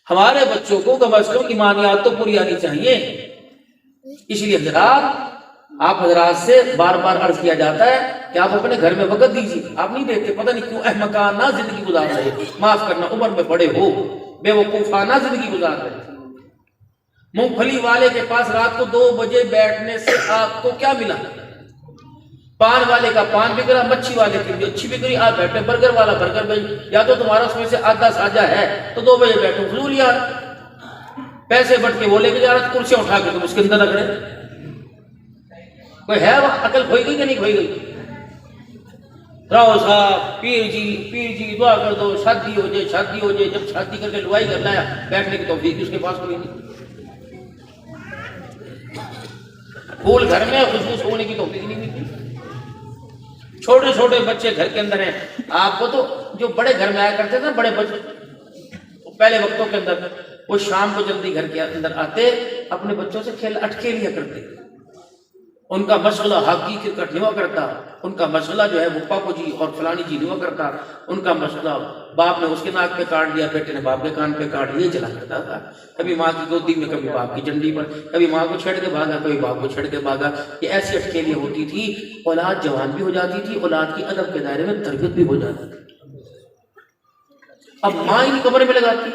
ہمارے بچوں کو کم از کم ایمانیات تو پوری آنی چاہیے. اس لیے حضرات آپ حضرات سے بار بار عرض کیا جاتا ہے کہ آپ اپنے گھر میں وقت دیجیے. آپ نہیں دیتے، پتہ نہیں کیوں احمقانہ زندگی گزار رہے، معاف کرنا عمر میں بڑے ہو، بے وقوفانہ زندگی گزار رہے. مونگ پھلی والے کے پاس رات کو 2 بجے بیٹھنے سے آپ کو کیا ملا؟ پان والے کا پان بک رہا، مچھی والے کی بھی اچھی بک رہی، آپ بیٹھے. برگر والا برگر بھائی، یا تو تمہارا اس میں سے آدھا ساجہ ہے تو 2 بجے بیٹھو، فضول یار. پیسے بٹ کے وہ لے کے جا رہا، کرسیاں اٹھا کے تم اس کے اندر رکھ رہے. کوئی ہے وہ عقل کھوئی گئی کہ نہیں کھوئی گئی؟ راؤ صاحب پیر جی دعا کر دو، شادی ہو جائے. جب شادی کر کے لوائی کرنا ہے، بیٹھنے کی توفیق اس کے پاس کوئی نہیں. پھول گھر میں خوشبو ہونے کی توفیق نہیں ملتی. چھوٹے چھوٹے بچے گھر کے اندر ہیں. آپ کو تو جو بڑے گھر میں آیا کرتے تھے نا، بڑے بچے پہلے وقتوں کے اندر، وہ شام کو جلدی گھر کے اندر آتے، اپنے بچوں سے کھیل اٹکے لیا کرتے. ان کا مشغلہ ہاکی کرکٹ نہیں ہوا کرتا، ان کا مشغلہ جو ہے وہ پاپو جی اور فلانی جی نہیں ہوا کرتا. ان کا مشغلہ باپ نے اس کے ناک پہ کاٹ دیا، بیٹے نے باپ کے کان پہ کاٹ دیا، چلا کرتا تھا. کبھی ماں کی گودی میں، کبھی باپ کی جنڈی پر، کبھی ماں کو چھڑ کے بھاگا، کبھی باپ کو چھڑ کے بھاگا. یہ ایسی اٹکیلیاں ہوتی تھی. اولاد جوان بھی ہو جاتی تھی، اولاد کی ادب کے دائرے میں تربیت بھی ہو جاتی تھی. اب ماں ہی کمرے میں لگاتی.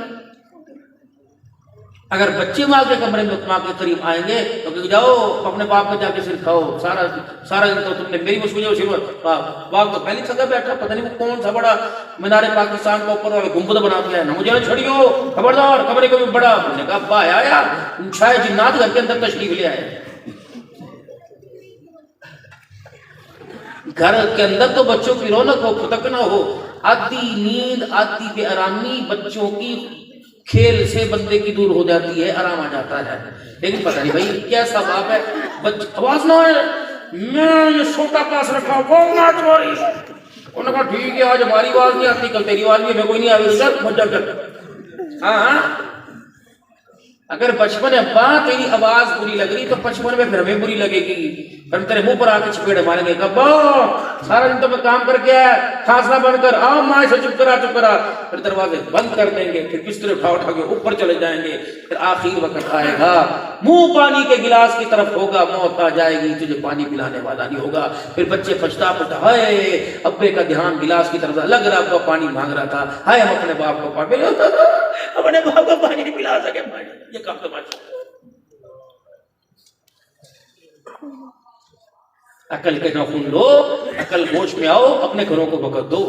اگر بچے ماں کے کمرے میں ماں کے قریب آئیں گے تو کہ جاؤ اپنے باپ کو جا کے سر کھاؤ، سارا دن تو تم نے میری مشکل. باپ تو پہلے تھکا بیٹھا، پتہ نہیں وہ کون سا بڑا مینار پاکستان کا اوپر والا گنبد بنا کے ہے، نہ مجھے نہ چھڑیو، خبردار کمرے کو بھی بڑا. میں نے کہا با آیا شاید جنات گھر کے اندر تشریف لے آئے. گھر کے اندر تو بچوں کی رونق ہو، پھٹک نہ ہو. آدھی نیند، آدھی بے آرامی بچوں کی کھیل سے بندے کی دور ہو جاتی ہے، آرام آ جاتا ہے. لیکن پتہ نہیں بھائی کیسا باپ ہے، آواز نہ ہے، میں یہ چھوٹا پاس رکھا وہ نہ تمہاری. انہوں نے کہا ٹھیک ہے، آج ہماری آواز نہیں آتی، کل تیری آواز نہیں ہے، میں کوئی نہیں آئی سر مجھا کر. ہاں اگر بچپن میں ابا تیری آواز بری لگ رہی تو بچپن میں پھر ہمیں بری لگے گی. ہم تیرے منہ پر آ کے چپیڑے ماریں گے. ابا سارا دن تو میں کام کر کے آیا، کھانسنا بند کر، آؤ ماں سے چپ کرا. پھر دروازے بند کر دیں گے، پھر بستر اٹھا کے اوپر چلے جائیں گے. پھر آخر وقت آئے گا، منہ پانی کے گلاس کی طرف ہوگا، موت آ جائے گی، تجھے پانی پلانے والا نہیں ہوگا. پھر بچے پچھتا ہائے ابے کا دھیان گلاس کی طرف لگ رہا تھا، پانی مانگ رہا تھا، ہائے ہم اپنے باپ کو اپنے باپ کو پانی نہیں پلا سکے. یہ کام تماشا. عقل کے ناخن لو، عقل ہوش میں آؤ، اپنے گھروں کو وقت دو.